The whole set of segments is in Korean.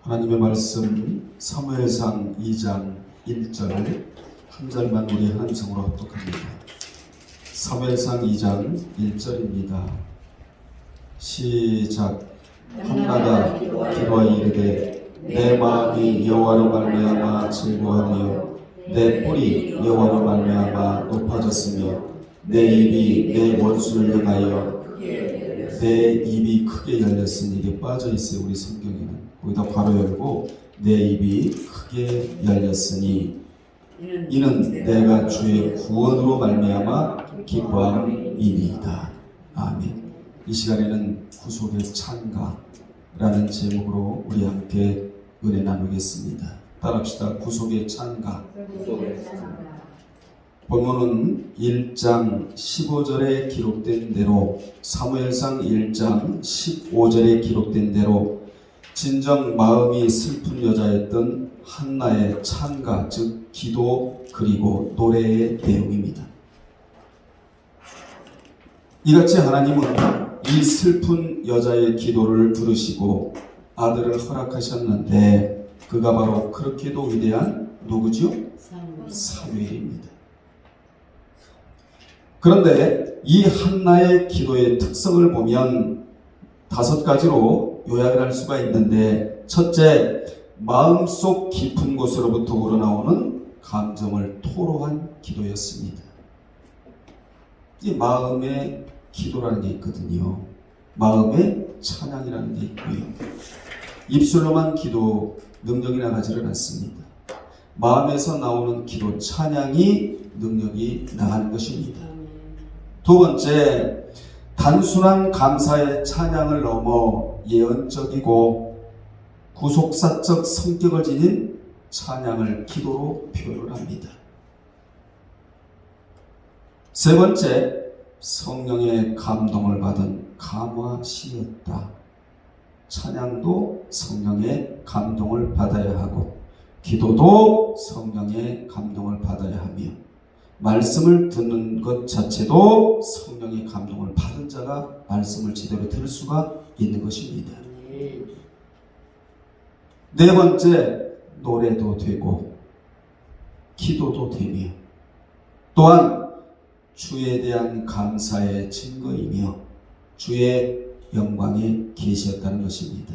하나님의 말씀 사무엘상 2장 1절 한 절만 우리 한 음성으로 합독합니다. 사무엘상 2장 1절입니다. 시작. 한나가 기도하여 이르되 내 마음이 여호와로 말미암아 즐거워하며 내 뿔이 여호와로 말미암아 높아졌으며 내 입이 내 원수를 향하여 내 입이 크게 열렸으니. 이게 빠져있어요 우리 성경에는. 거기다 괄호 열고 내 입이 크게 열렸으니 이는 내가 주의 구원으로 말미암아 기뻐함이니이다. 아멘. 이 시간에는 구속의 찬가라는 제목으로 우리 함께 은혜 나누겠습니다. 따라합시다. 구속의 찬가. 본문은 1장 15절에 기록된 대로, 사무엘상 1장 15절에 기록된 대로 진정 마음이 슬픈 여자였던 한나의 찬가, 즉 기도 그리고 노래의 내용입니다. 이같이 하나님은 이 슬픈 여자의 기도를 들으시고 아들을 허락하셨는데 그가 바로 그렇게도 위대한 누구죠? 사무엘입니다. 그런데 이 한나의 기도의 특성을 보면 5가지로 요약을 할 수가 있는데, 첫째, 마음속 깊은 곳으로부터 우러나오는 감정을 토로한 기도였습니다. 이 마음의 기도라는 게 있거든요. 마음의 찬양이라는 게 있고요. 입술로만 기도 능력이 나가지를 않습니다. 마음에서 나오는 기도 찬양이 능력이 나가는 것입니다. 두 번째, 단순한 감사의 찬양을 넘어 예언적이고 구속사적 성격을 지닌 찬양을 기도로 표현을 합니다. 세 번째, 성령의 감동을 받은 감화시였다. 찬양도 성령의 감동을 받아야 하고 기도도 성령의 감동을 받아야 하며 말씀을 듣는 것 자체도 성령의 감동을 받은 자가 말씀을 제대로 들을 수가 있는 것입니다. 네 번째, 노래도 되고 기도도 되며 또한 주에 대한 감사의 증거이며 주의 영광의 계시였다는 것입니다.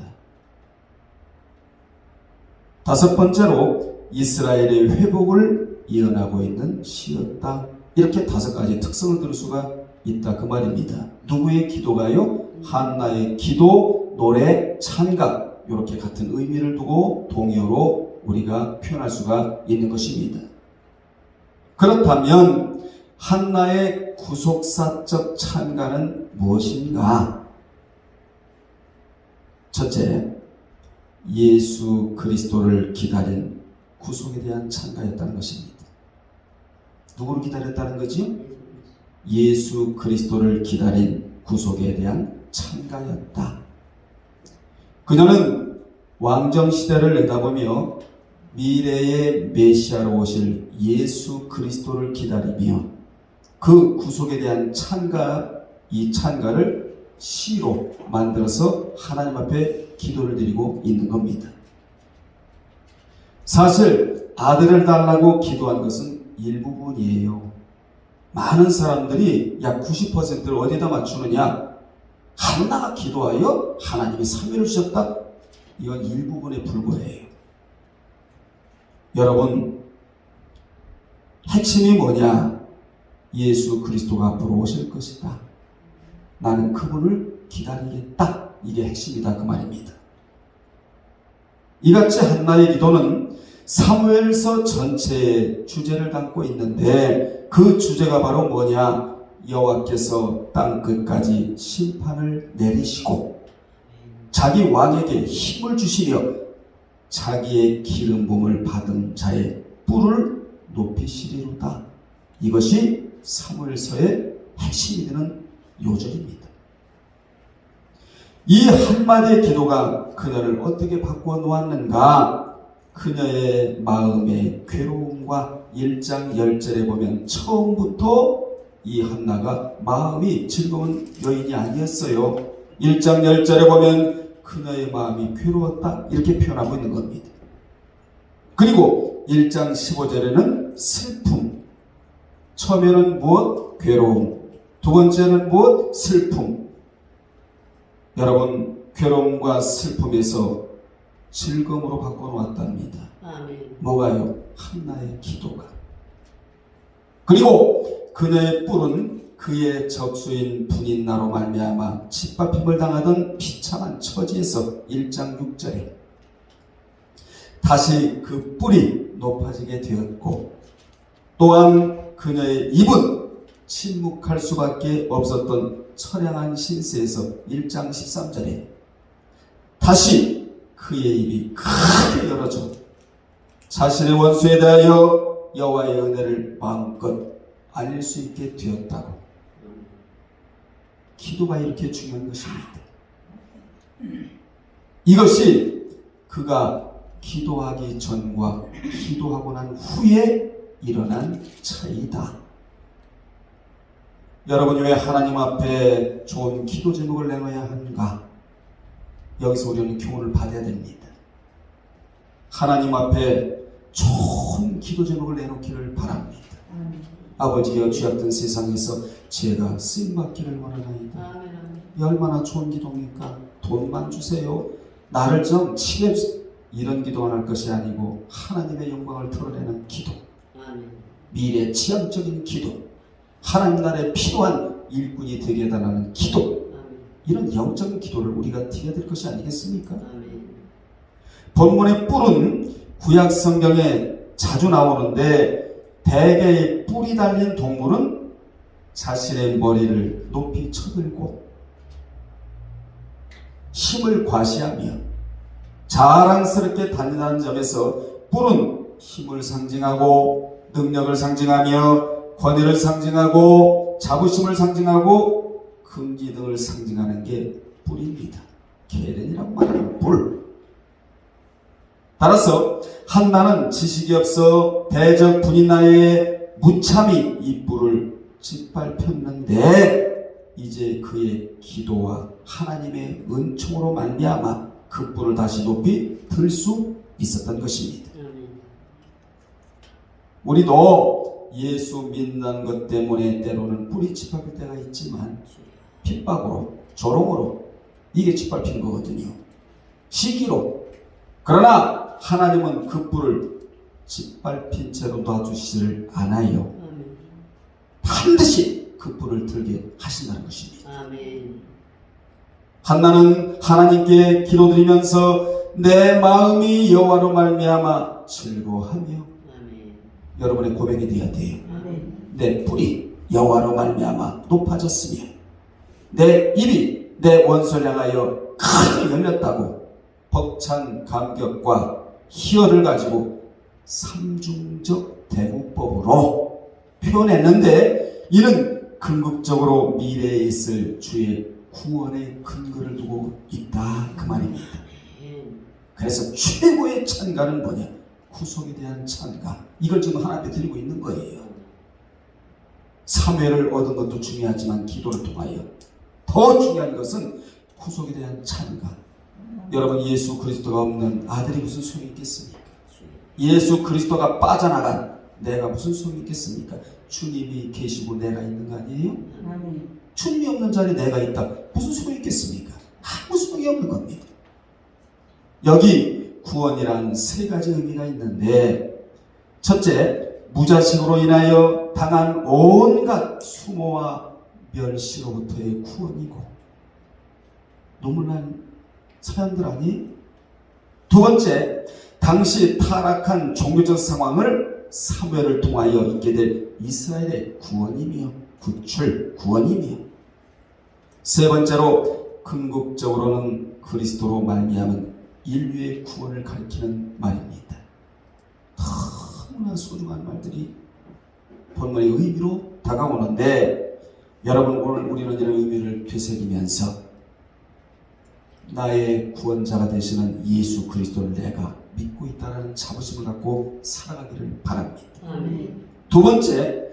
다섯 번째로 이스라엘의 회복을 예언하고 있는 시였다. 이렇게 5가지 특성을 들을 수가 있다 그 말입니다. 누구의 기도가요? 한나의 기도, 노래, 찬가, 이렇게 같은 의미를 두고 동의어로 우리가 표현할 수가 있는 것입니다. 그렇다면 한나의 구속사적 찬가는 무엇인가? 첫째, 예수 그리스도를 기다린 구속에 대한 찬가였다는 것입니다. 누구를 기다렸다는 거지? 예수 그리스도를 기다린 구속에 대한 찬가였다. 그녀는 왕정시대를 내다보며 미래의 메시아로 오실 예수 그리스도를 기다리며 그 구속에 대한 찬가, 이 찬가를 시로 만들어서 하나님 앞에 기도를 드리고 있는 겁니다. 사실 아들을 달라고 기도한 것은 일부분이에요. 많은 사람들이 약 90%를 어디다 맞추느냐? 한나가 기도하여 하나님이 사명을 주셨다? 이건 일부분에 불과해요. 여러분, 핵심이 뭐냐? 예수 그리스도가 앞으로 오실 것이다. 나는 그분을 기다리겠다. 이게 핵심이다 그 말입니다. 이같이 한나의 기도는 사무엘서 전체의 주제를 담고 있는데 그 주제가 바로 뭐냐? 여호와께서 땅 끝까지 심판을 내리시고 자기 왕에게 힘을 주시며 자기의 기름 부음을 받은 자의 뿔을 높이시리로다. 이것이 사무엘서의 핵심이 되는 요절입니다. 이 한마디의 기도가 그녀를 어떻게 바꾸어 놓았는가? 그녀의 마음의 괴로움과 1장 10절에 보면 처음부터 이 한나가 마음이 즐거운 여인이 아니었어요. 1장 10절에 보면 그녀의 마음이 괴로웠다 이렇게 표현하고 있는 겁니다. 그리고 1장 15절에는 슬픔, 처음에는 무엇? 괴로움, 두 번째는 무엇? 슬픔. 여러분, 괴로움과 슬픔에서 즐거움으로 바꿔놓았답니다. 아멘. 뭐가요? 한나의 기도가. 그리고 그녀의 뿔은 그의 적수인 분인나로 말미암아 짓밟힘을 당하던 비참한 처지에서 1장 6절에 다시 그 뿔이 높아지게 되었고, 또한 그녀의 입은 침묵할 수밖에 없었던 처량한 신세에서 1장 13절에 다시 그의 입이 크게 열어져 자신의 원수에 대하여 여호와의 은혜를 마음껏 알릴 수 있게 되었다고. 기도가 이렇게 중요한 것입니다. 이것이 그가 기도하기 전과 기도하고 난 후에 일어난 차이다. 여러분이 왜 하나님 앞에 좋은 기도 제목을 내놓아야 하는가? 여기서 우리는 교훈을 받아야 됩니다. 하나님 앞에 좋은 기도 제목을 내놓기를 바랍니다. 아버지여, 죄악된 세상에서 제가 쓰임받기를 원하나이다. 얼마나 좋은 기도입니까? 돈만 주세요, 나를 좀 치료해주세요, 이런 기도만 할 것이 아니고 하나님의 영광을 드러내는 기도, 미래 지향적인 기도, 하나님 나라에 필요한 일꾼이 되게 해달라는 기도, 이런 영적인 기도를 우리가 드려야 될 것이 아니겠습니까? 본문의 뿔은 구약 성경에 자주 나오는데, 대개의 뿔이 달린 동물은 자신의 머리를 높이 쳐들고 힘을 과시하며 자랑스럽게 다닌다는 점에서 뿔은 힘을 상징하고 능력을 상징하며 권위를 상징하고 자부심을 상징하고 금기 등을 상징하는 게 뿔입니다. 계련이라고 말하는 뿔. 따라서 한나는 지식이 없어 대적 분인나에 무참히 이 뿔을 짓밟혔는데, 이제 그의 기도와 하나님의 은총으로 말미암아 그 뿔을 다시 높이 들 수 있었던 것입니다. 우리도 예수 믿는 것 때문에 때로는 뿔이 짓밟힐 때가 있지만 핍박으로, 조롱으로 이게 짓밟힌 거거든요. 시기로. 그러나 하나님은 그 뿔을 짓밟힌 채로 놔주시지를 않아요. 반드시 그 뿔을 들게 하신다는 것입니다. 한나는 하나님께 기도드리면서 내 마음이 여호와로 말미암아 즐거워하며, 여러분의 고백이 되어야 돼요. 내 뿔이 여호와로 말미암아 높아졌으며 내 입이 내 원수를 향하여 크게 열렸다고 벅찬 감격과 희열을 가지고 삼중적 대구법으로 표현했는데, 이는 궁극적으로 미래에 있을 주의 구원의 근거를 두고 있다, 그 말입니다. 그래서 최고의 찬가는 뭐냐? 구속에 대한 찬가. 이걸 지금 하나님 앞에 드리고 있는 거예요. 사무엘을 얻은 것도 중요하지만 기도를 통하여 더 중요한 것은 구속에 대한 찬가. 여러분, 예수 그리스도가 없는 아들이 무슨 소용이 있겠습니까? 예수 그리스도가 빠져나간 내가 무슨 소용이 있겠습니까? 주님이 계시고 내가 있는 거 아니에요? 주님이 없는 자리에 내가 있다, 무슨 소용이 있겠습니까? 아무 소용이 없는 겁니다. 여기 구원이란 세 가지 의미가 있는데, 첫째, 무자식으로 인하여 당한 온갖 수모와 멸시로부터의 구원이고, 눈물 난 사람들 아니? 두 번째, 당시 타락한 종교적 상황을 사무엘을 통하여 있게 될 이스라엘의 구원이며 구출, 구원이며, 세 번째로 궁극적으로는 그리스도로 말미암은 인류의 구원을 가리키는 말입니다. 너무나 소중한 말들이 본문의 의미로 다가오는데, 여러분, 오늘 우리는 이런 의미를 되새기면서 나의 구원자가 되시는 예수 그리스도를 내가 믿고 있다는 자부심을 갖고 살아가기를 바랍니다. 두 번째,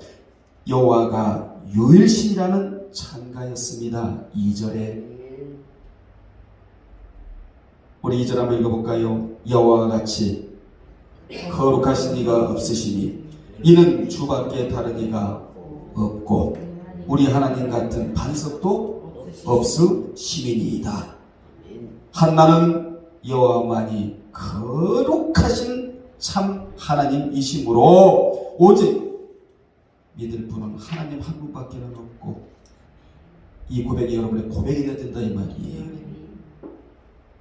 여호와가 유일신이라는 찬가였습니다. 2절에 우리 2절 한번 읽어볼까요? 여호와와 같이 거룩하신 이가 없으시니 이는 주밖에 다른 이가 없고 우리 하나님 같은 반석도 없으시니이다. 한나는 여호와만이 거룩하신 참 하나님이시므로 오직 믿을 분은 하나님 한 분밖에 없고, 이 고백이 여러분의 고백이 되어야 된다 이 말이에요.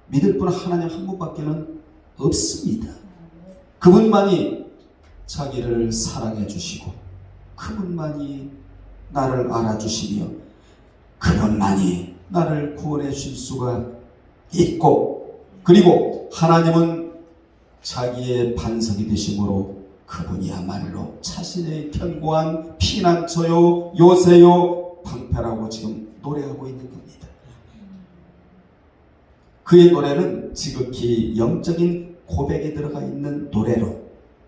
믿을 분은 하나님 한 분밖에 없습니다. 그분만이 자기를 사랑해 주시고, 그분만이 나를 알아주시며, 그분만이 나를 구원해 줄 수가 있고, 그리고 하나님은 자기의 반석이 되심으로 그분이야말로 자신의 견고한 피난처요 요새요 방패라고 지금 노래하고 있는 겁니다. 그의 노래는 지극히 영적인 고백이 들어가 있는 노래로,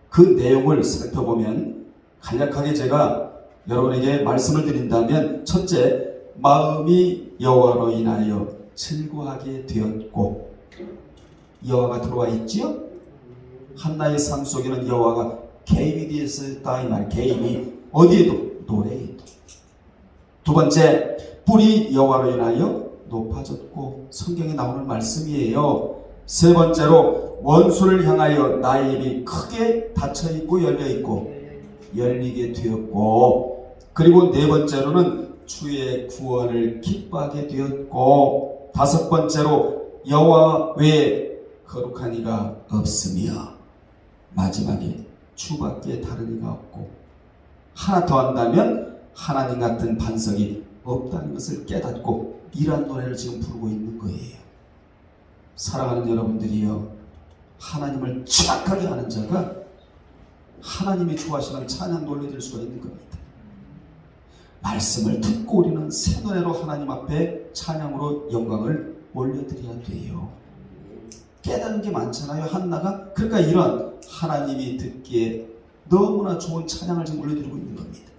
그 내용을 살펴보면 간략하게 제가 여러분에게 말씀을 드린다면, 첫째, 마음이 여호와로 인하여 즐거워하게 되었고, 여호와가 들어와 있지요? 한나의 삶 속에는 여호와가 개입이 되었다 이 말. 개입이 어디에도? 노래에도. 두 번째, 뿔이 여호와로 인하여 높아졌고, 성경에 나오는 말씀이에요. 세 번째로, 원수를 향하여 나의 입이 크게 닫혀있고 열려있고 열리게 되었고, 그리고 네 번째로는 주의 구원을 기뻐하게 되었고, 다섯 번째로 여호와 외에 거룩한 이가 없으며, 마지막에 주밖에 다른 이가 없고, 하나 더 한다면 하나님 같은 반석이 없다는 것을 깨닫고 이러한 노래를 지금 부르고 있는 거예요. 사랑하는 여러분들이여, 하나님을 정확하게 아는 자가 하나님이 좋아하시는 찬양 노래 될 수가 있는 겁니다. 말씀을 듣고 우리는 새 노래로 하나님 앞에 찬양으로 영광을 올려드려야 돼요. 깨닫는 게 많잖아요, 한나가. 그러니까 이런 하나님이 듣기에 너무나 좋은 찬양을 지금 올려드리고 있는 겁니다.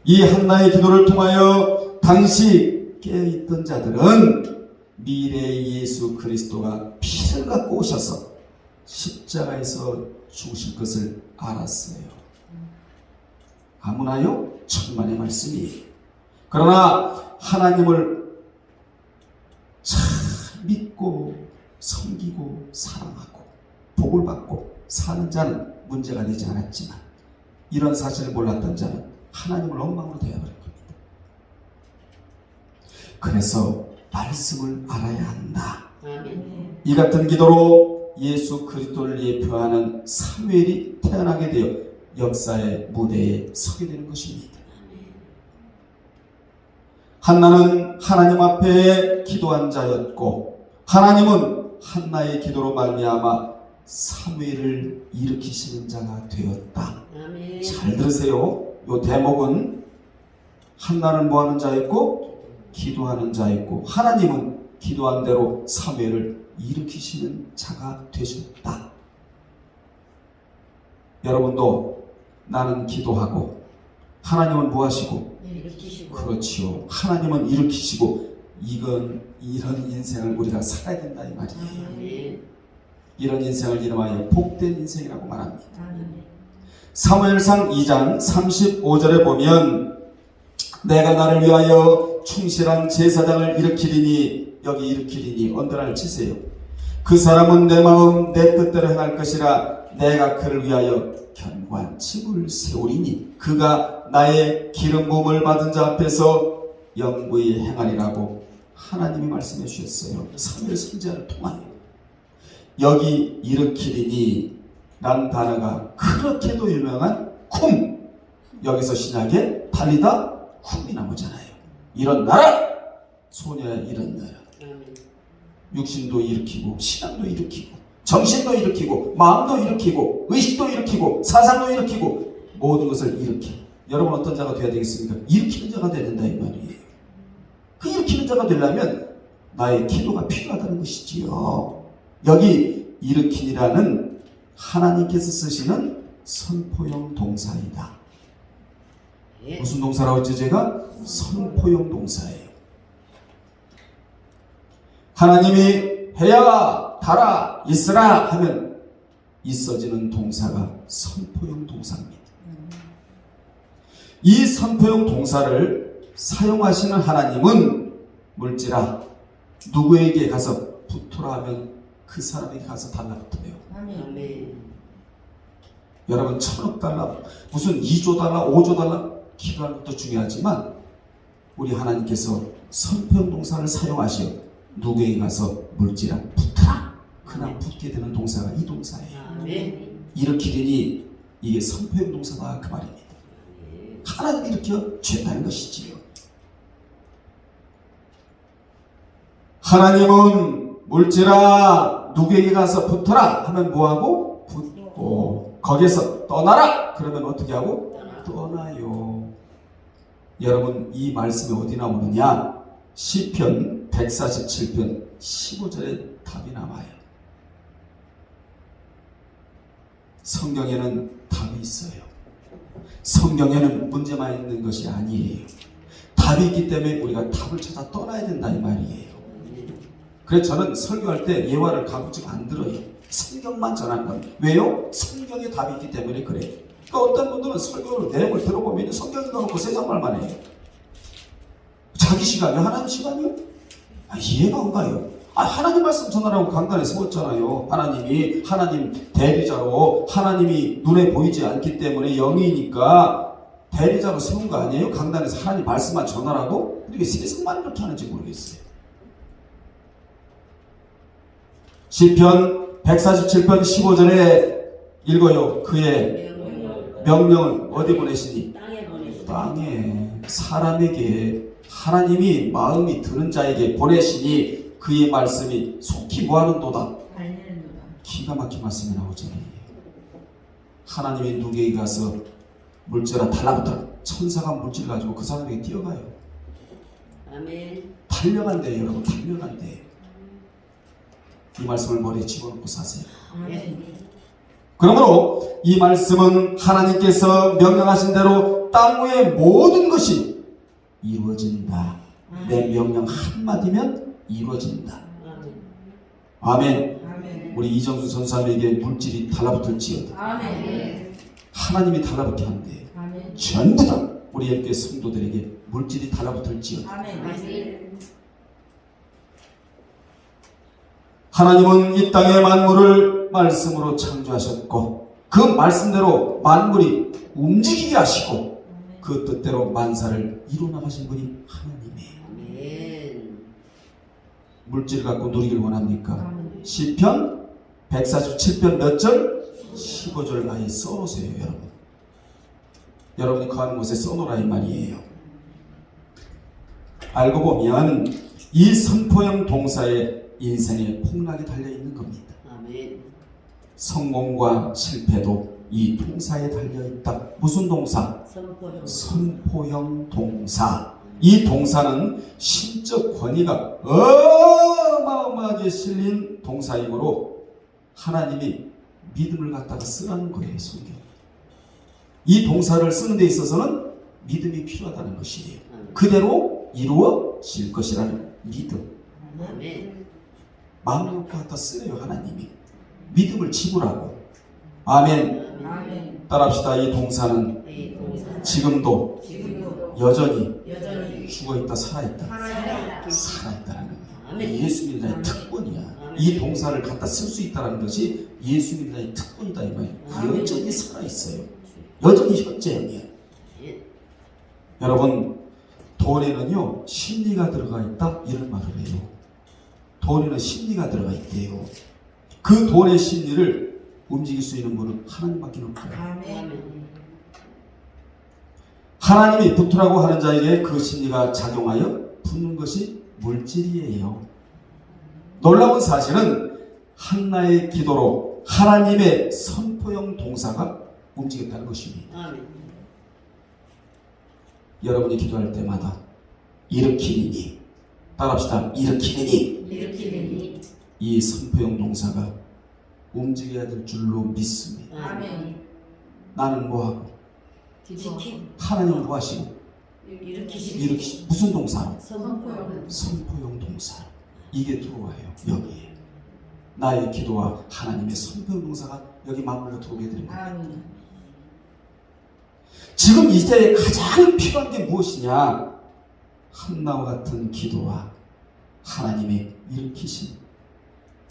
이 한나의 기도를 통하여 당시 깨어있던 자들은 미래의 예수 그리스도가 피를 갖고 오셔서 십자가에서 죽으실 것을 알았어요. 아무나요? 천만의 말씀이에요. 그러나 하나님을 잘 믿고 섬기고 사랑하고 복을 받고 사는 자는 문제가 되지 않았지만, 이런 사실을 몰랐던 자는 하나님을 엉망으로 대해버린 겁니다. 그래서 말씀을 알아야 한다. 이 같은 기도로 예수 그리스도를 예표하는 사무엘이 태어나게 되어 역사의 무대에 서게 되는 것입니다. 한나는 하나님 앞에 기도한 자였고, 하나님은 한나의 기도로 말미암아 사무엘을 일으키시는 자가 되었다. 잘 들으세요. 이 대목은 한나는 뭐하는 자였고 기도하는 자였고, 하나님은 기도한 대로 사무엘을 일으키시는 자가 되셨다. 여러분도 나는 기도하고 하나님은 뭐하시고? 일으키시고. 그렇지요. 하나님은 일으키시고, 이런 인생을 우리가 살아야 된다 이 말이에요. 이런 인생을 이름하여 복된 인생이라고 말합니다. 사무엘상 2장 35절에 보면, 내가 나를 위하여 충실한 제사장을 일으키리니, 여기 일으키리니 언더라를 치세요. 그 사람은 내 마음 내 뜻대로 행할 것이라. 내가 그를 위하여 견고한 집을 세우리니 그가 나의 기름 부음을 받은 자 앞에서 영구히 행하리라고 하나님이 말씀해 주셨어요. 사무엘 선지자를 통하여. 여기 일으키리니 란 단어가 그렇게도 유명한 쿰, 여기서 신약에 달리다 쿰이 나오잖아요. 이런 나라, 소녀야 이런 나라. 육신도 일으키고 신앙도 일으키고 정신도 일으키고 마음도 일으키고 의식도 일으키고 사상도 일으키고 모든 것을 일으키고, 여러분 어떤 자가 되어야 되겠습니까? 일으키는 자가 되야 된다 이 말이에요. 그 일으키는 자가 되려면 나의 기도가 필요하다는 것이지요. 여기 일으키니라는 하나님께서 쓰시는 선포형 동사이다. 무슨 동사라고 했죠? 제가 선포형 동사예요. 하나님이 해야, 달아, 있으라 하면 있어지는 동사가 선포형 동사입니다. 이 선포형 동사를 사용하시는 하나님은 물지라 누구에게 가서 붙으라 하면 그 사람에게 가서 달라붙어요. 아멘. 여러분 1,000억 달러, 무슨 2조 달러, 5조 달러 기도하는 것도 중요하지만 우리 하나님께서 선포형 동사를 사용하시어 누구에게 가서 물지라 붙으라 그냥 붙게 되는 동사가 이 동사예요. 아멘. 일으키리니 이게 선포형 동사다 그 말입니다. 하나님이 일으켜 주셨다는 것이지요. 하나님은 물지라 누구에게 가서 붙어라 하면 뭐하고? 붙고 거기에서 떠나라 그러면 어떻게 하고? 떠나요. 여러분 이 말씀이 어디 나오느냐? 시편 147편 15절에 답이 나와요. 성경에는 답이 있어요. 성경에는 문제만 있는 것이 아니에요. 답이 있기 때문에 우리가 답을 찾아 떠나야 된다 이 말이에요. 그래서 저는 설교할 때 예화를 가급적 안 들어요. 성경만 전하는 건. 왜요? 성경에 답이 있기 때문에 그래요. 그러니까 어떤 분들은 설교 내용을 들어보면 성경에 넣어놓고 세상 말만 해요. 자기 시간이요? 하나님 시간이요? 이해가 안 가요. 하나님 말씀 전하라고 강단에 세웠잖아요. 하나님 대리자로 하나님이 눈에 보이지 않기 때문에 영이니까 대리자로 세운 거 아니에요? 강단에서 하나님 말씀만 전하라고? 근데 왜 세상만 이렇게 하는지 모르겠어요. 시편 147편 15절에 읽어요. 그의 명령을 어디 보내시니? 땅에 사람에게 하나님이 마음이 드는 자에게 보내시니 그의 말씀이 속히 뭐하는도다? 기가 막힌 말씀이 나오잖아요. 하나님이 누구에게 가서 물질아 달라붙어 천사가 물질 가지고 그 사람에게 뛰어가요. 아멘. 달려간대요. 여러분 달려간대요. 이 말씀을 머리에 집어넣고 사세요. 그러므로 이 말씀은 하나님께서 명령하신 대로 땅 위의 모든 것이 이루어진다. 내 명령 한마디면 이루어진다. 아멘. 우리 이정수 전사님에게 물질이 달라붙을지어다. 하나님이 달라붙게 한대요. 전부 다 우리 예배 성도들에게 물질이 달라붙을지어다. 하나님은 이 땅의 만물을 말씀으로 창조하셨고 그 말씀대로 만물이 움직이게 하시고 그 뜻대로 만사를 이루어나가신 분이 하나님이에요. 물질을 갖고 누리길 원합니까? 시편 147편 몇 절? 15절 아예 써놓으세요. 여러분 여러분이 거하는 곳에 써놓으라 이 말이에요. 알고 보면 이 선포형 동사에 인생의 폭락이 달려있는 겁니다. 아멘. 성공과 실패도 이 동사에 달려있다. 무슨 동사? 선포형 동사. 이 동사는 신적 권위가 어마어마하게 실린 동사이므로 하나님이 믿음을 갖다가 쓰라는 거예요. 성경. 이 동사를 쓰는 데 있어서는 믿음이 필요하다는 것이에요. 그대로 이루어질 것이라는 믿음. 아멘. 마음을 갖다 쓰래요. 하나님이 믿음을 지불하고. 아멘. 따라합시다. 이 동사는 지금도 여전히 죽어있다 살아있다. 살아있다라는 거예요. 예수 믿는 자의 특권이야. 이 동사를 갖다 쓸 수 있다는 것이 예수 믿는 자의 특권이다 이 말이에요. 여전히 살아있어요. 여전히 현재형이야. 여러분 돈에는요 심리가 들어가 있다 이런 말을 해요. 돈에는 심리가 들어가 있대요. 그 돈의 심리를 움직일 수 있는 분은 하나님밖에 없어요. 하나님이 붙으라고 하는 자에게 그 심리가 작용하여 붙는 것이 물질이에요. 놀라운 사실은 한나의 기도로 하나님의 선포형 동사가 움직였다는 것입니다. 여러분이 기도할 때마다 일으키니 따라합시다. 일으키니 이 선포형 동사가 움직여야 될 줄로 믿습니다. 나는 뭐하고 하나님은 뭐하시고 일으키시 무슨 동사? 선포형 동사. 이게 들어와요. 여기에 나의 기도와 하나님의 성경봉사가 여기 맞물려 들어오게 되는 거예요. 아멘. 지금 이 시대에 가장 필요한 게 무엇이냐? 한나와 같은 기도와 하나님의 일으키심,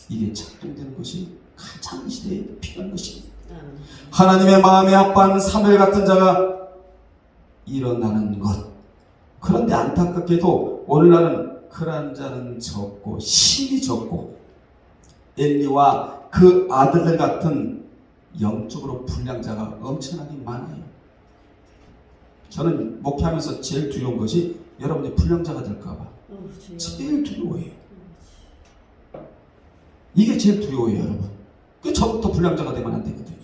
이게 작동되는 것이 가장 이 시대에 필요한 것입니다. 하나님의 마음에 합한 사무엘 같은 자가 일어나는 것. 그런데 안타깝게도 오늘날은 그런 자는 적고 힘이 적고 엘리와 그 아들들 같은 영적으로 불량 자가 엄청나게 많아요. 저는 목회하면서 제일 두려운 것이 여러분이 불량자가 될까봐 제일 두려워해요. 이게 제일 두려워요, 여러분. 그 저부터 불량자가 되면 안 되거든요.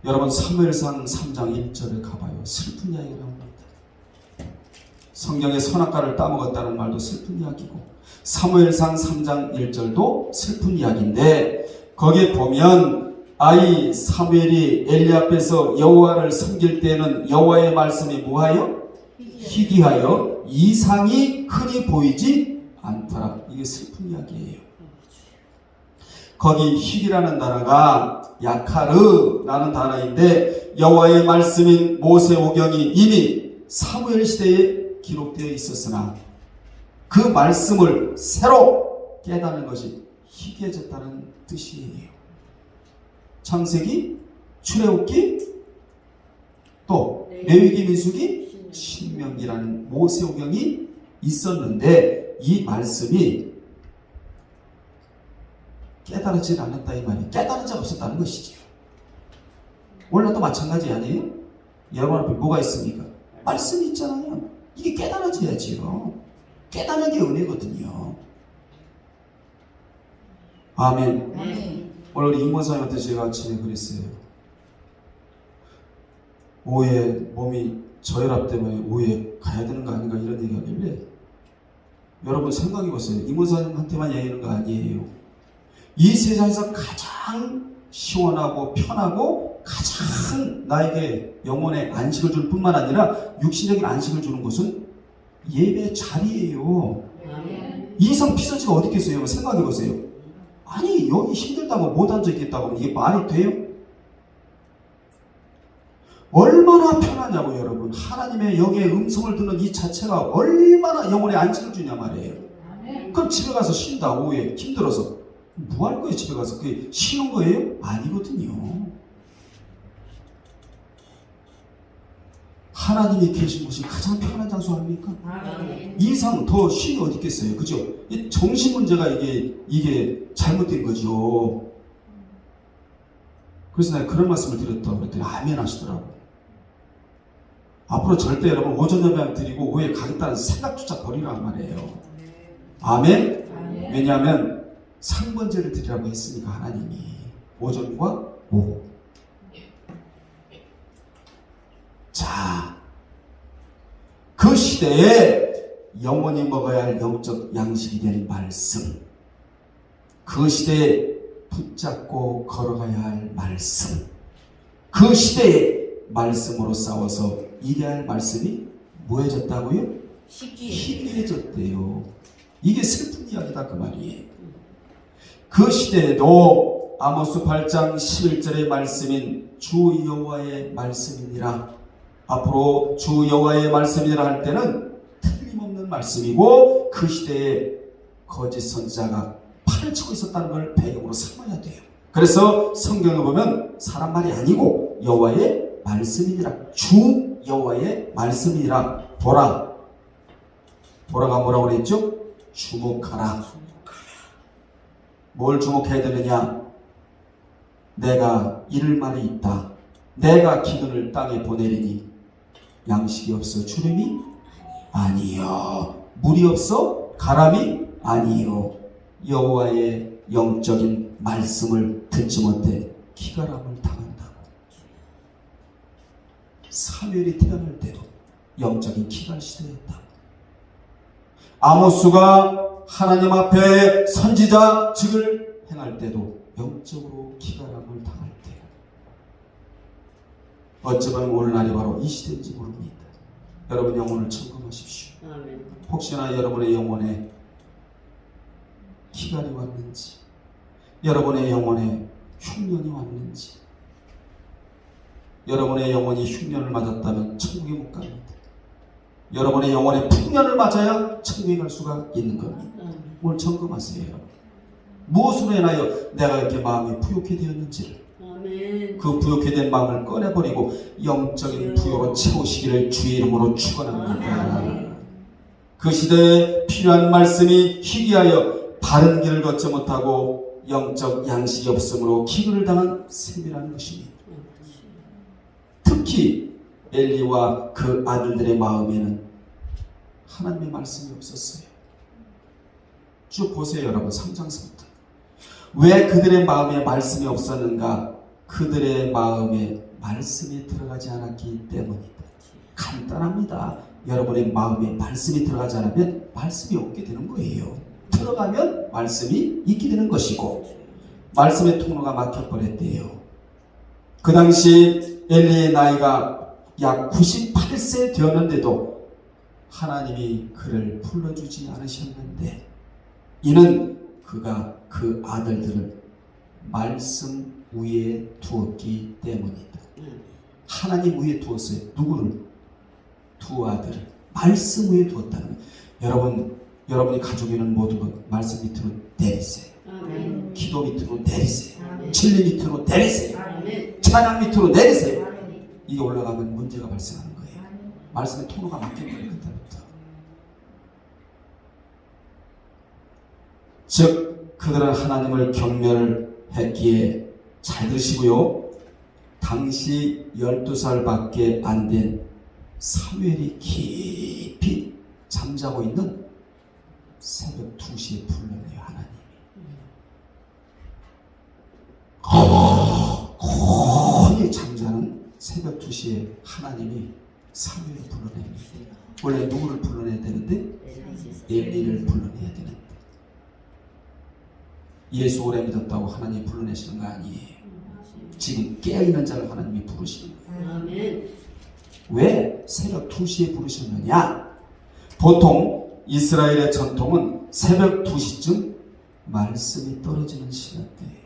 여러분 사무엘상 3장 1절을 가봐요. 슬픈 이야기가 나옵니다. 성경에 선악과를 따먹었다는 말도 슬픈 이야기고 사무엘상 3장 1절도 슬픈 이야기인데 거기에 보면 아이 사무엘이 엘리 앞에서 여호와를 섬길 때는 여호와의 말씀이 뭐하여? 희귀하여 이상이 흔히 보이지 않더라. 이게 슬픈 이야기예요. 거기 희귀라는 단어가 야카르라는 단어인데 여호와의 말씀인 모세오경이 이미 사무엘 시대에 기록되어 있었으나 그 말씀을 새로 깨닫는 것이 희귀해졌다는 뜻이에요. 창세기, 출애굽기, 또 레위기, 민수기, 신명기라는 모세오경이 있었는데 이 말씀이 깨달아지지 않았다 이 말이에요. 깨달은 자가 없었다는 것이죠. 오늘도 마찬가지 아니에요? 여러분 앞에 뭐가 있습니까? 말씀이 있잖아요. 이게 깨달아져야지요. 깨닫는 게 은혜거든요. 아멘. 아멘. 오늘 이모사님한테 제가 아침에 그랬어요. 오후에 몸이 저혈압 때문에 오후에 가야 되는 거 아닌가 이런 얘기가 하길래 여러분 생각해보세요. 이모사님한테만 얘기하는 거 아니에요. 이 세상에서 가장 시원하고 편하고 가장 나에게 영혼의 안식을 줄 뿐만 아니라 육신적인 안식을 주는 것은 예배 자리예요. 이 이상 피서지가 어디 있겠어요? 생각해보세요. 아니 여기 힘들다고 못 앉아있겠다고 하면 이게 말이 돼요? 얼마나 편하냐고 여러분. 하나님의 영의 음성을 듣는 이 자체가 얼마나 영혼의 안식을 주냐 말이에요. 그럼 집에 가서 쉰다 오후에 힘들어서 뭐 할 거예요? 집에 가서 그게 쉬는 거예요? 아니거든요. 하나님이 계신 곳이 가장 편한 장소 아닙니까? 이 이상 더 쉼이 어디 있겠어요? 그죠? 이 정신 문제가 이게 잘못된 거죠. 그래서 내가 그런 말씀을 드렸다고 그랬더니 아멘 하시더라고요. 앞으로 절대 여러분 오전 예배 드리고 오후에 가겠다는 생각조차 버리라는 말이에요. 아멘? 왜냐하면 상번제를 드리라고 했으니까 하나님이 오전과 오후. 자, 그 시대에 영원히 먹어야 할 영적 양식이 된 말씀, 그 시대에 붙잡고 걸어가야 할 말씀, 그 시대에 말씀으로 싸워서 이겨야 할 말씀이 뭐해졌다고요? 희귀해졌대요. 이게 슬픈 이야기다 그 말이에요. 그 시대에도 아모스 8장 11절의 말씀인 주 여호와의 말씀이니라. 앞으로 주 여호와의 말씀이라 할 때는 틀림없는 말씀이고 그 시대에 거짓 선지자가 팔을 치고 있었다는 걸 배경으로 삼아야 돼요. 그래서 성경을 보면 사람 말이 아니고 여호와의 말씀이니라. 주 여호와의 말씀이니라. 보라가 뭐라고 그랬죠? 주목하라. 뭘 주목해야 되느냐? 내가 이를 말이 있다. 내가 기근을 땅에 보내리니 양식이 없어 주름이 아니요. 물이 없어 가람이 아니요. 여호와의 영적인 말씀을 듣지 못해 기가람을 당한다고. 사무엘이 태어날 때도 영적인 기갈 시대였다. 아모스가 하나님 앞에 선지자 직을 행할 때도 영적으로 기가람을 당할 때, 어쩌면 오늘날이 바로 이 시대인지 모릅니다. 여러분 영혼을 점검하십시오. 혹시나 여러분의 영혼에 기갈이 왔는지, 여러분의 영혼에 흉년이 왔는지. 여러분의 영혼이 흉년을 맞았다면 천국에 못 갑니다. 여러분의 영혼에 풍년을 맞아야 천국에 갈 수가 있는 겁니다. 오늘 점검하세요, 여러분. 무엇으로 인하여 내가 이렇게 마음이 부욕해 되었는지를, 아멘. 그 부욕해 된 마음을 꺼내버리고 영적인 부요로 채우시기를 주의 이름으로 축원합니다. 아멘. 그 시대에 필요한 말씀이 희귀하여 바른 길을 걷지 못하고 영적 양식이 없으므로 기근을 당한 셈이라는 것입니다. 특히 엘리와 그 아들들의 마음에는 하나님의 말씀이 없었어요. 쭉 보세요, 여러분. 3장서부터 왜 그들의 마음에 말씀이 없었는가? 그들의 마음에 말씀이 들어가지 않았기 때문이다. 간단합니다. 여러분의 마음에 말씀이 들어가지 않으면 말씀이 없게 되는 거예요. 들어가면 말씀이 있게 되는 것이고, 말씀의 통로가 막혀버렸대요. 그 당시 엘리의 나이가 약 98세 되었는데도 하나님이 그를 불러주지 않으셨는데, 이는 그가 그 아들들을 말씀 위에 두었기 때문이다. 하나님 위에 두었어요. 누구를? 두 아들을 말씀 위에 두었다는 거예요. 여러분이 가지고 있는 모두가 말씀 밑으로 내리세요. 아멘. 기도 밑으로 내리세요. 아멘. 진리 밑으로 내리세요. 아멘. 찬양 밑으로 내리세요. 이게 올라가면 문제가 발생하는 거예요. 말씀의 통로가 막혀버려요. 그때부터. 즉 그들은 하나님을 경멸했기에, 잘 들으시고요, 당시 12살밖에 안 된 사무엘이 깊이 잠자고 있는 새벽 2시에 불러내요. 하나님이 거의 잠자는 새벽 2시에 하나님이 사무엘을 불러냅니다. 원래 누구를 불러내야 되는데? 엘리를 불러내야 되는데, 예수 오래 믿었다고 하나님이 불러내시는 거 아니에요. 지금 깨어있는 자를 하나님이 부르시는 거예요. 아멘. 왜 새벽 2시에 부르셨느냐? 보통 이스라엘의 전통은 새벽 2시쯤 말씀이 떨어지는 시간대예요.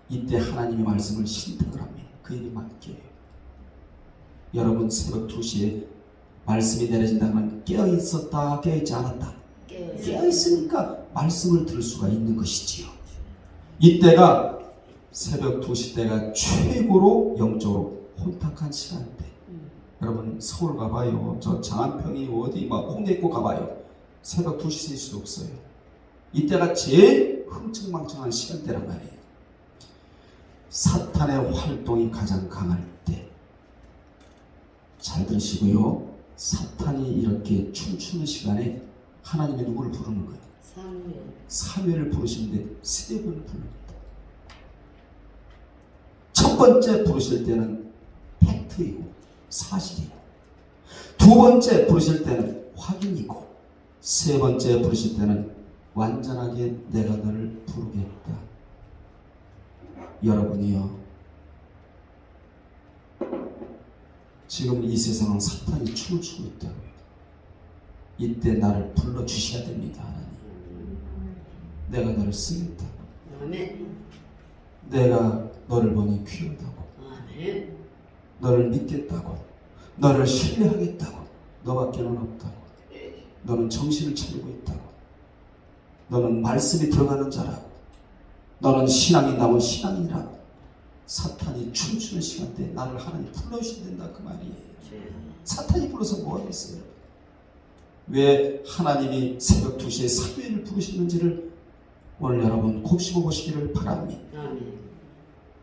이때 하나님의 말씀을 신탁을 합니다. 그 일이 맡겨요. 여러분, 새벽 2시에 말씀이 내려진다면 깨어있었다, 깨어있지 않았다? 깨어있으니까 말씀을 들을 수가 있는 것이지요. 이때가 새벽 2시 때가 최고로 영적으로 혼탁한 시간대. 여러분, 서울 가봐요. 저 장안평이 어디 막 홍대 있고 가봐요. 새벽 2시, 3시도 없어요. 이때가 제일 흥청망청한 시간대란 말이에요. 사탄의 활동이 가장 강할 때. 잘 들으시고요. 사탄이 이렇게 춤추는 시간에 하나님이 누구를 부르는 거예요? 사무엘을 부르시는데 3번을 부릅니다. 첫 번째 부르실 때는 팩트이고 사실이고, 두 번째 부르실 때는 확인이고, 세 번째 부르실 때는 완전하게 내가 너를 부르겠다. 여러분이요, 지금 이 세상은 사탄이 춤을 추고 있다고요. 이때 나를 불러주셔야 됩니다. 하나님, 내가 너를 쓰겠다. 아멘. 내가 너를 보니 귀하다고, 아멘. 너를 믿겠다고, 너를 신뢰하겠다고, 너밖에는 없다고, 너는 정신을 차리고 있다고, 너는 말씀이 들어가는 자라고, 너는 신앙이 나온 신앙이라고. 사탄이 춤추는 시간대에 나를 하나님 불러주셔야 된다, 그 말이에요. 사탄이 불러서 뭐 하겠어요? 왜 하나님이 새벽 2시에 사무엘을 부르시는지를 오늘 여러분 곱씹어 보시기를 바랍니다. 아멘.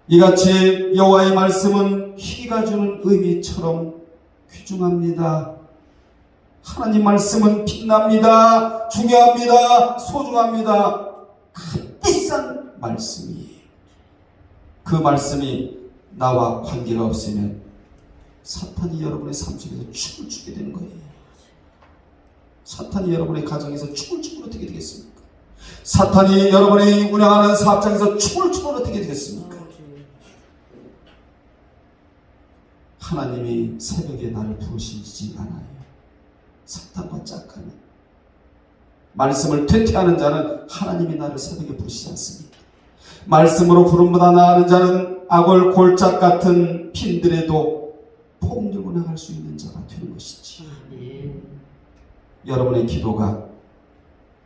이같이 여호와의 말씀은 희가 주는 의미처럼 귀중합니다. 하나님 말씀은 빛납니다. 중요합니다. 소중합니다. 값비싼 말씀이에요. 그 말씀이 나와 관계가 없으면 사탄이 여러분의 삶 속에서 춤을 추게 되는 거예요. 사탄이 여러분의 가정에서 춤을 추면 어떻게 되겠습니까? 사탄이 여러분이 운영하는 사업장에서 춤을 추면 어떻게 되겠습니까? 하나님이 새벽에 나를 부르시지 않아요. 사탄과 짝하면 말씀을 퇴퇴하는 자는 하나님이 나를 새벽에 부르시지 않습니다. 말씀으로 부름보다 나아가는 자는 악을 골짝 같은 핀들에도 폼 들고 나갈 수 있는 자가 되는 것이지. 아멘. 여러분의 기도가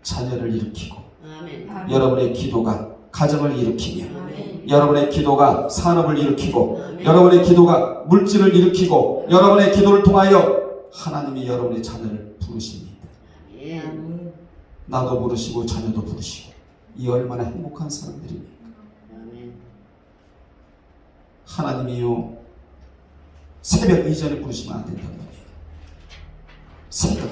자녀를 일으키고, 아멘. 여러분의 기도가 가정을 일으키며, 아멘. 여러분의 기도가 산업을 일으키고, 아멘. 여러분의 기도가 물질을 일으키고, 여러분의 기도를 통하여 하나님이 여러분의 자녀를 부르십니다. 아멘. 나도 부르시고 자녀도 부르시고, 이 얼마나 행복한 사람들입니까? 아멘. 하나님이요, 새벽 이전에 부르시면 안 된단 말이에요. 새벽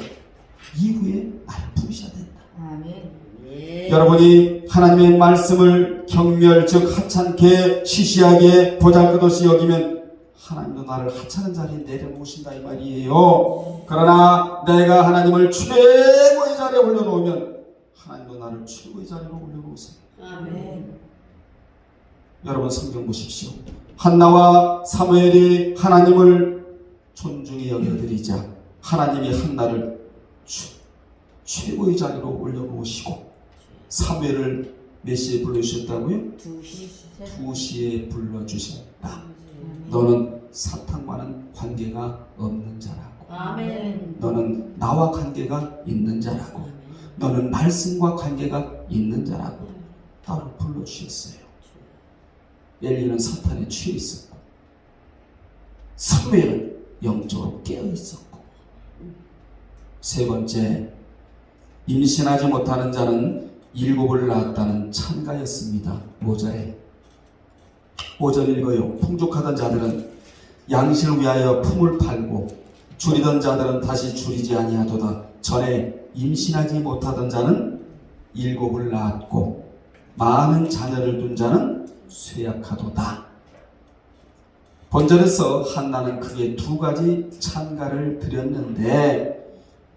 이후에 나를 부르셔야 된다. 아멘. 여러분이 하나님의 말씀을 경멸 즉 하찮게 시시하게 보잘것없이 여기면 하나님도 나를 하찮은 자리에 내려놓으신다 이 말이에요. 그러나 내가 하나님을 최고의 자리에 올려놓으면 하나님도 나를 최고의 자리로 올려놓으세요. 아멘. 여러분 성경 보십시오. 한나와 사무엘이 하나님을 존중히 여겨드리자 하나님이 한나를 최고의 자리로 올려놓으시고, 사무엘을 몇 시에 불러주셨다고요? 2시에 불러주셨다. 너는 사탄과는 관계가 없는 자라고, 아멘. 너는 나와 관계가 있는 자라고, 너는 말씀과 관계가 있는 자라고 따로 불러주셨어요. 엘리는 사탄에 취해 있었고, 사무엘은 영적으로 깨어 있었고, 세 번째, 임신하지 못하는 자는 7을 낳았다는 찬가였습니다. 5절에 5절 읽어요. 풍족하던 자들은 양식을 위하여 품을 팔고 줄이던 자들은 다시 줄이지 아니하도다. 전에 임신하지 못하던 자는 7을 낳았고 많은 자녀를 둔 자는 쇠약하도다. 본절에서 한나는 크게 2가지 찬가를 드렸는데,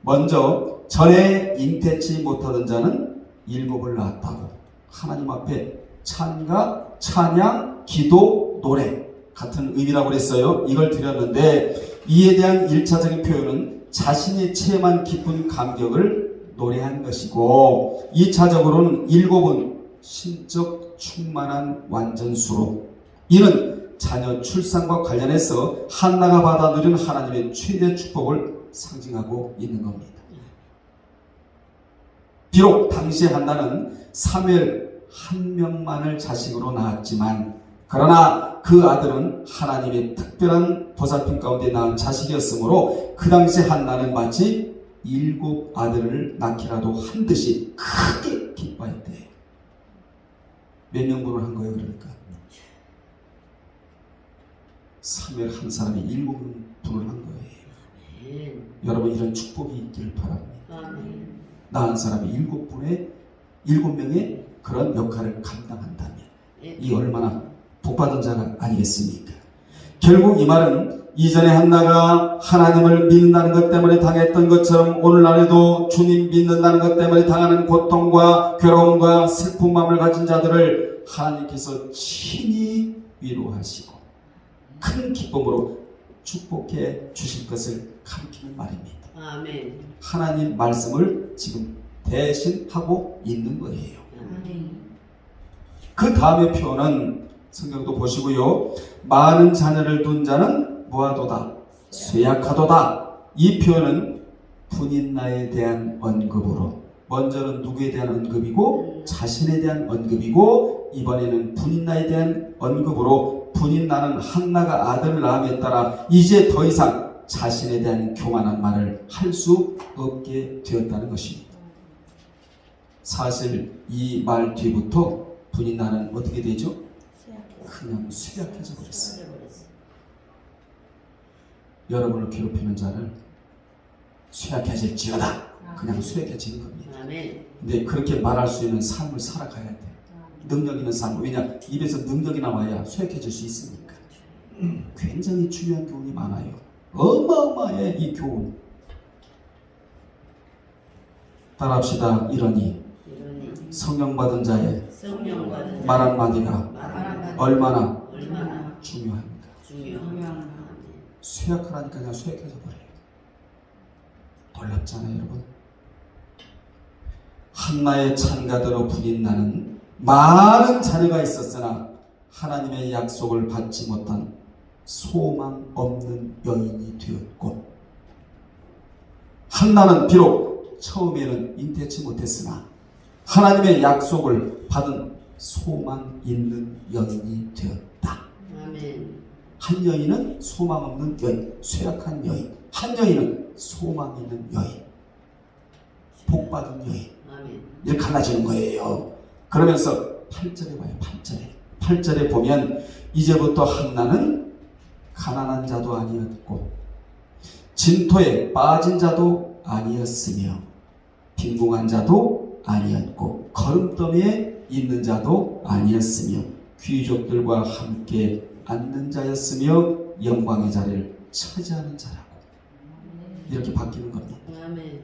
먼저 전에 잉태치 못하던 자는 7을 낳았다고 하나님 앞에 찬가, 찬양, 기도, 노래 같은 의미라고 그랬어요. 이걸 드렸는데, 이에 대한 1차적인 표현은 자신이 체험한 기쁜 감격을 노래한 것이고, 2차적으로는 7은 신적 충만한 완전수로, 이는 자녀 출산과 관련해서 한나가 받아 누린 하나님의 최대 축복을 상징하고 있는 겁니다. 비록 당시 한나는 사무엘 1명만을 자식으로 낳았지만, 그러나 그 아들은 하나님의 특별한 보살핌 가운데 낳은 자식이었으므로 그 당시 한나는 마치 7 아들을 낳기라도 한 듯이 크게 기뻐했대요. 몇 명분을 한 거예요, 그러니까? 사무엘 한 사람이 7분을 한 거예요. 아멘. 여러분, 이런 축복이 있기를 바랍니다. 아멘. 낳은 사람이 7명의 그런 역할을 감당한다면 이 얼마나 복받은 자가 아니겠습니까? 결국 이 말은 이전에 한나가 하나님을 믿는다는 것 때문에 당했던 것처럼 오늘날에도 주님 믿는다는 것 때문에 당하는 고통과 괴로움과 슬픈 마음을 가진 자들을 하나님께서 친히 위로하시고 큰 기쁨으로 축복해 주실 것을 가리키는 말입니다. 아멘. 하나님 말씀을 지금 대신 하고 있는 거예요. 아멘. 그 다음의 표현은 성경도 보시고요. 많은 자녀를 둔 자는 무하도다, 쇠약하도다. 이 표현은 분인나에 대한 언급으로, 먼저는 누구에 대한 언급이고 자신에 대한 언급이고, 이번에는 분인나에 대한 언급으로, 분인나는 한나가 아들을 낳음에 따라 이제 더 이상 자신에 대한 교만한 말을 할 수 없게 되었다는 것입니다. 사실 이 말 뒤부터 분인나는 어떻게 되죠? 그냥 쇠약해져 버렸어요. 여러분을 괴롭히는 자를 쇠약해질지어다. 그냥 쇠약해지는 겁니다. 아멘. 근데 그렇게 말할 수 있는 삶을 살아가야 돼. 능력 있는 삶. 왜냐? 입에서 능력이 나와야 쇠약해질 수 있으니까. 굉장히 중요한 교훈이 많아요. 어마어마해 이 교훈. 따라합시다. 이러니 성령 받은 자의 성령 받은 말 한마디가 얼마나 얼마나 중요합니다. 중요합니다. 쇠약하라니까 그냥 쇠약해져 버려요. 놀랍잖아요, 여러분. 한나의 찬가대로 불인 나는 많은 자녀가 있었으나 하나님의 약속을 받지 못한 소망 없는 여인이 되었고, 한나는 비록 처음에는 잉태치 못했으나 하나님의 약속을 받은 소망 있는 여인이 되었다. 아멘. 한 여인은 소망 없는 여인, 쇠약한 여인. 한 여인은 소망 있는 여인, 복받은 여인. 아멘. 이렇게 갈라지는 거예요. 그러면서 8절에 봐요. 8절에 보면 이제부터 한나는 가난한 자도 아니었고 진토에 빠진 자도 아니었으며 빈궁한 자도 아니었고 거름더미에 있는 자도 아니었으며 귀족들과 함께 앉는 자였으며 영광의 자리를 차지하는 자라고. 이렇게 바뀌는 겁니다. 아멘.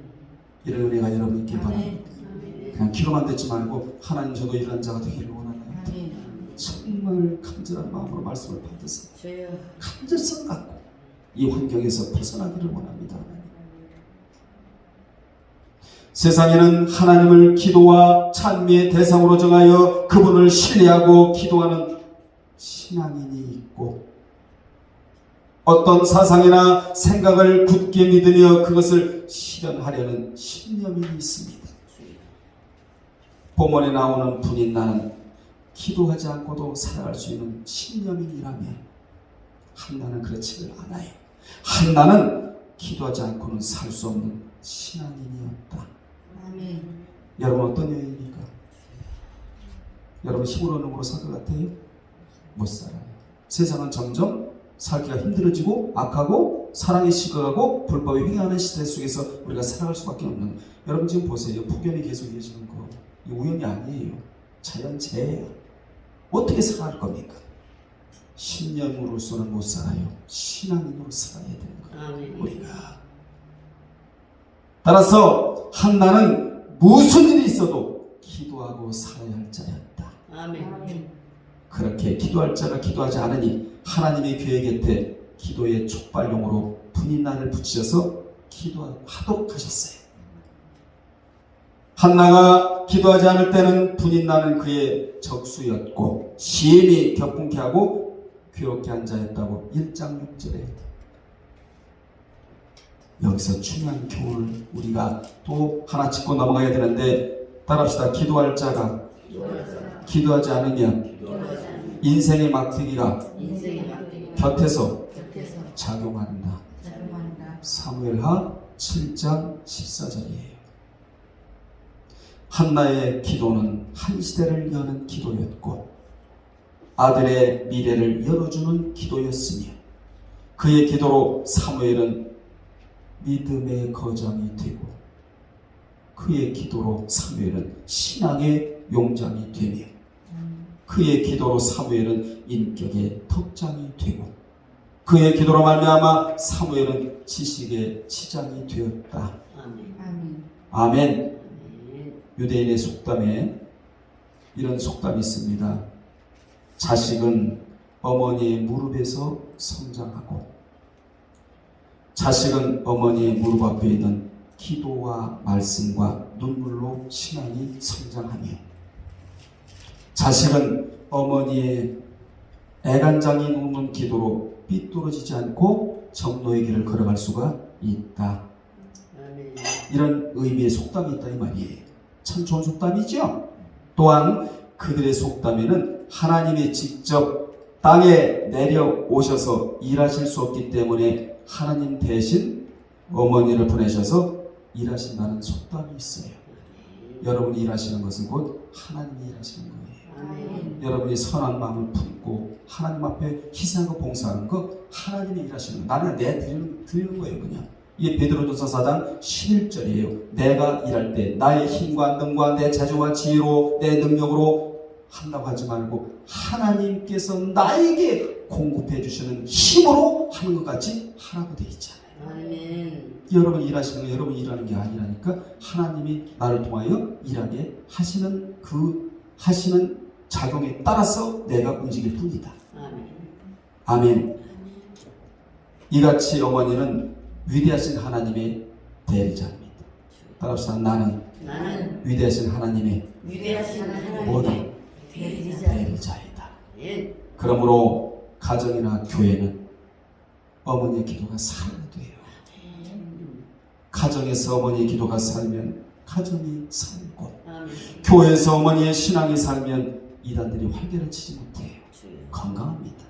이런 은혜가 여러분 있길 바랍니다. 아멘. 그냥 귀로만 듣지 말고 하나님 저도 이런 자가 되기를 원하나요? 아멘. 정말 간절한 마음으로 말씀을 받으세요. 주여. 간절성 갖고 이 환경에서 벗어나기를 원합니다. 세상에는 하나님을 기도와 찬미의 대상으로 정하여 그분을 신뢰하고 기도하는 신앙인이 있고, 어떤 사상이나 생각을 굳게 믿으며 그것을 실현하려는 신념이 있습니다. 본문에 나오는 분인 나는 기도하지 않고도 살아갈 수 있는 신념인이라면 한나는 그렇지를 않아요. 한나는 기도하지 않고는 살 수 없는 신앙인이었다. 아멘. 여러분 어떤 여인입니까? 여러분 힘으로 능으로 살 것 같아요? 못 살아요. 세상은 점점 살기가 힘들어지고 악하고 사랑이 식어가고 불법에 횡행하는 시대 속에서 우리가 살아갈 수밖에 없는 거예요. 여러분 지금 보세요. 폭염이 계속 이어지는 거 이 우연이 아니에요. 자연재해예요. 어떻게 살아갈 겁니까? 신념으로서는 못 살아요. 신앙인으로 살아야 되는 거예요. 아멘. 우리가. 따라서 한나는 무슨 일이 있어도 기도하고 살아야 할 자였다. 아멘. 그렇게 기도할 자가 기도하지 않으니 하나님의 교회 곁에 기도의 촉발용으로 분인난을 붙이셔서 기도하도록 하셨어요. 한나가 기도하지 않을 때는 분인난은 그의 적수였고 심히 격분케 하고 괴롭게 한 자였다고 1장 6절에. 여기서 중요한 교훈을 우리가 또 하나 짚고 넘어가야 되는데, 따라합시다. 기도할 자가 기도하지 않으면 인생의 막대기가 곁에서 작용한다. 사무엘하 7장 14절이에요. 한나의 기도는 한 시대를 여는 기도였고 아들의 미래를 열어주는 기도였으며 그의 기도로 사무엘은 믿음의 거장이 되고 그의 기도로 사무엘은 신앙의 용장이 되며 그의 기도로 사무엘은 인격의 덕장이 되고 그의 기도로 말미암아 사무엘은 지식의 치장이 되었다. 아멘. 아멘. 유대인의 속담에 이런 속담이 있습니다. 자식은 어머니의 무릎에서 성장하고 자식은 어머니의 무릎 앞에 있는 기도와 말씀과 눈물로 신앙이 성장하며 자식은 어머니의 애간장이 녹는 기도로 삐뚤어지지 않고 정로의 길을 걸어갈 수가 있다. 이런 의미의 속담이 있다 이 말이에요. 참 좋은 속담이죠. 또한 그들의 속담에는 하나님이 직접 땅에 내려오셔서 일하실 수 없기 때문에 하나님 대신 어머니를 보내셔서 일하신다는 속담이 있어요. 여러분이 일하시는 것은 곧 하나님이 일하시는 거예요. 여러분이 선한 마음을 품고 하나님 앞에 희생하고 봉사하는 거 하나님이 일하시는 거예요. 나는 내 드리는 거예요. 그냥. 이게 베드로전서 4장 11절이에요. 내가 일할 때 나의 힘과 능과 내 자주와 지혜로 내 능력으로 한다고 하지 말고 하나님께서 나에게 공급해 주시는 힘으로 하는 것 같이 하라고 되어 있잖아요. 아멘. 여러분 일하시는 거 여러분 일하는 게 아니라니까 하나님이 나를 통하여 일하게 하시는 그 하시는 작용에 따라서 내가 움직일 뿐이다. 아멘. 아멘. 이같이 어머니는 위대하신 하나님의 대리자입니다. 따라합시다. 나는 나는 위대하신 하나님의 위대하신 뭐다? 하나님의 대리자. 대리자이다. 예. 그러므로 가정이나 교회는 어머니의 기도가 살아야 돼요. 가정에서 어머니의 기도가 살면 가정이 살고, 아멘. 교회에서 어머니의 신앙이 살면 이단들이 활개를 치지 못해요. 주여. 건강합니다.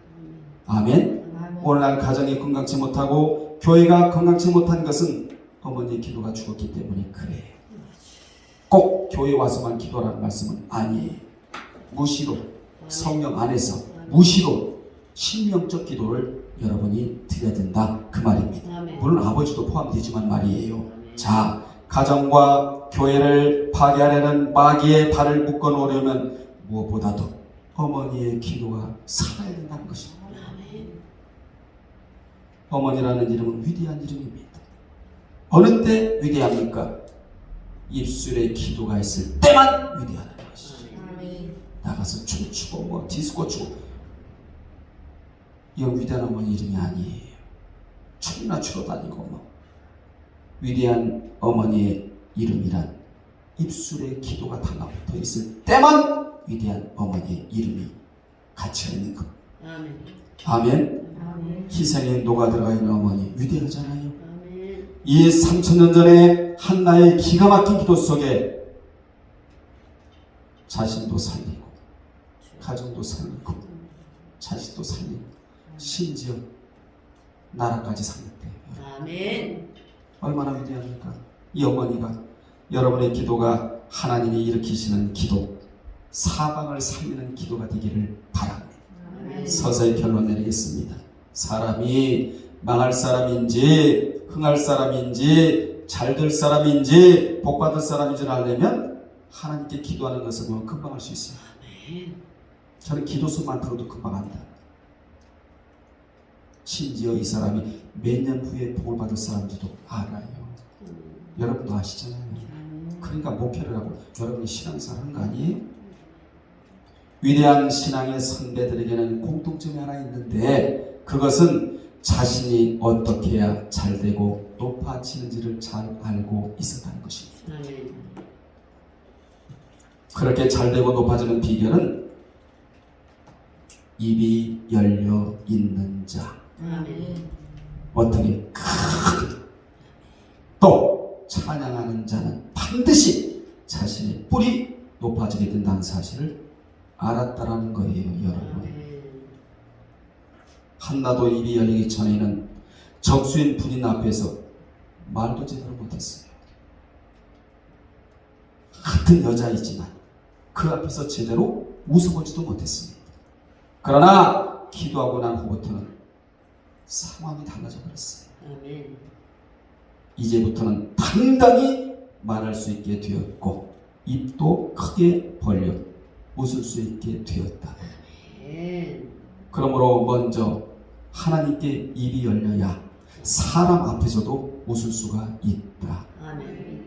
아멘. 아멘. 오늘날 가정이 건강치 못하고 교회가 건강치 못한 것은 어머니의 기도가 죽었기 때문에 그래요. 꼭 교회 와서만 기도라는 말씀은 아니에요. 무시로 성령 안에서 무시로 신명적 기도를 여러분이 드려야 된다 그 말입니다. 아멘. 물론 아버지도 포함되지만 말이에요. 자, 가정과 교회를 파괴하려는 마귀의 발을 묶어 놓으려면 무엇보다도 어머니의 기도가 살아야 된다는 것입니다. 아멘. 어머니라는 이름은 위대한 이름입니다. 어느 때 위대합니까? 입술에 기도가 있을 때만 위대하다는 것이죠. 아멘. 나가서 춤추고 뭐 디스코 추고 이건 위대한 어머니 이름이 아니에요. 춤이나 추러 다니고 뭐. 위대한 어머니의 이름이란 입술에 기도가 달라붙어 있을 때만 위대한 어머니의 이름이 갇혀 있는 것. 아멘. 아멘. 아멘. 희생에 녹아 들어가 있는 어머니 위대하잖아요. 아멘. 이 3000년 전에 한나의 기가 막힌 기도 속에 자신도 살리고 가정도 살리고 자식도 살리고 심지어 나라까지 살렸대요. 아멘. 얼마나 위대합니까? 이 어머니가 여러분의 기도가 하나님이 일으키시는 기도, 사방을 살리는 기도가 되기를 바랍니다. 아멘. 서서히 결론 내리겠습니다. 사람이 망할 사람인지 흥할 사람인지 잘될 사람인지 복받을 사람인지를 알려면 하나님께 기도하는 것을 보면 금방 알 수 있어요. 아멘. 저는 기도수만 들어도 금방 안다. 심지어 이 사람이 몇 년 후에 복을 받을 사람인지도 알아요. 여러분도 아시잖아요. 그러니까 목회를 하고 여러분이 신앙생활 하는 거 아니에요? 위대한 신앙의 선배들에게는 공통점이 하나 있는데 그것은 자신이 어떻게 해야 잘되고 높아지는지를 잘 알고 있었다는 것입니다. 아멘. 그렇게 잘되고 높아지는 비결은 입이 열려 있는 자. 아멘. 어떻게 또 찬양하는 자는 반드시 자신의 뿔이 높아지게 된다는 사실을 알았다라는 거예요, 여러분. 아멘. 한나도 입이 열리기 전에는 적수인 부인 앞에서 말도 제대로 못했어요. 같은 여자이지만 그 앞에서 제대로 웃어보지도 못했습니다. 그러나 기도하고 난 후부터는 상황이 달라져 버렸어요. 아멘. 이제부터는 당당히 말할 수 있게 되었고 입도 크게 벌려 웃을 수 있게 되었다. 아멘. 그러므로 먼저 하나님께 입이 열려야 사람 앞에서도 웃을 수가 있다. 아멘.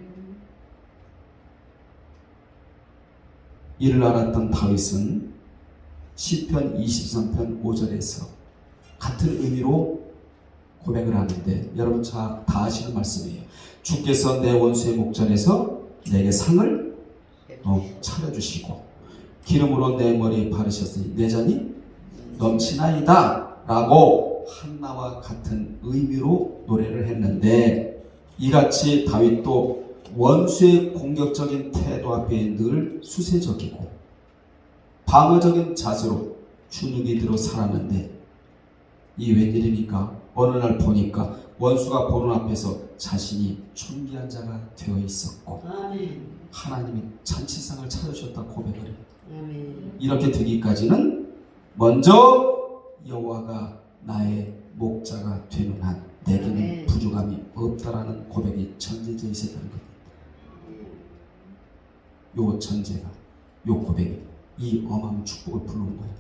이를 알았던 다윗은 시편 23편 5절에서 같은 의미로 고백을 하는데 여러분 다 아시는 말씀이에요. 주께서 내 원수의 목전에서 내게 상을 차려주시고 기름으로 내 머리에 바르셨으니 내 잔이 넘치나이다 라고 한나와 같은 의미로 노래를 했는데 이같이 다윗도 원수의 공격적인 태도 앞에 늘 수세적이고 방어적인 자세로 주눅이 들어 살았는데 이 웬일입니까? 어느 날 보니까 원수가 보는 앞에서 자신이 존귀한 자가 되어 있었고 아멘. 하나님이 잔치상을 차려주셨다 고백을 해요. 아멘. 이렇게 되기까지는 먼저 여호와가 나의 목자가 되는 한 내게는 아멘. 부족함이 없다라는 고백이 전제되어 있었다는 겁니다. 요 전제가 요 고백이 이 어마어마한 축복을 불러온 거예요.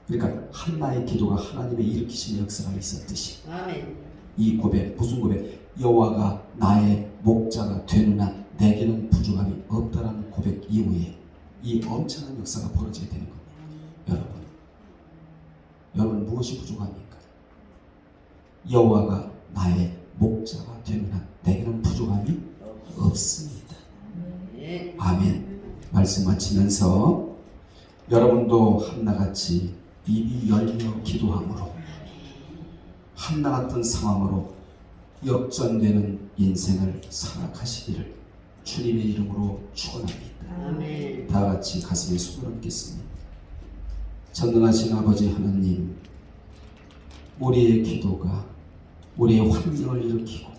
그러니까 한나의 기도가 하나님의 일으키신 역사가 있었듯이 아멘. 이 고백 무슨 고백? 여호와가 나의 목자가 되는 한 내게는 부족함이 없다라는 고백 이후에 이 엄청난 역사가 벌어지게 되는 겁니다. 여러분 무엇이 부족합니까? 여호와가 나의 목자가 되는 한 내게는 부족함이 없어. 말씀 마치면서 여러분도 한나같이 입이 열려 기도함으로 한나 같은 상황으로 역전되는 인생을 살아가시기를 주님의 이름으로 축원합니다. 아멘. 다 같이 가슴에 손을 얹겠습니다. 전능하신 아버지 하나님, 우리의 기도가 우리의 환경을 일으키고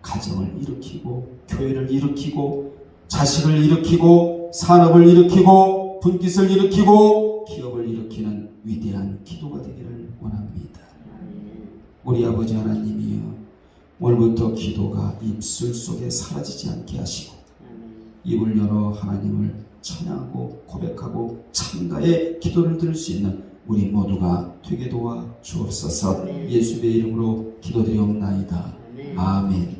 가정을 일으키고 교회를 일으키고 자식을 일으키고 산업을 일으키고 분깃을 일으키고 기업을 일으키는 위대한 기도가 되기를 원합니다. 우리 아버지 하나님이여, 오늘부터 기도가 입술 속에 사라지지 않게 하시고 입을 열어 하나님을 찬양하고 고백하고 참가의 기도를 들을 수 있는 우리 모두가 되게 도와 주옵소서. 예수의 이름으로 기도드리옵나이다. 아멘.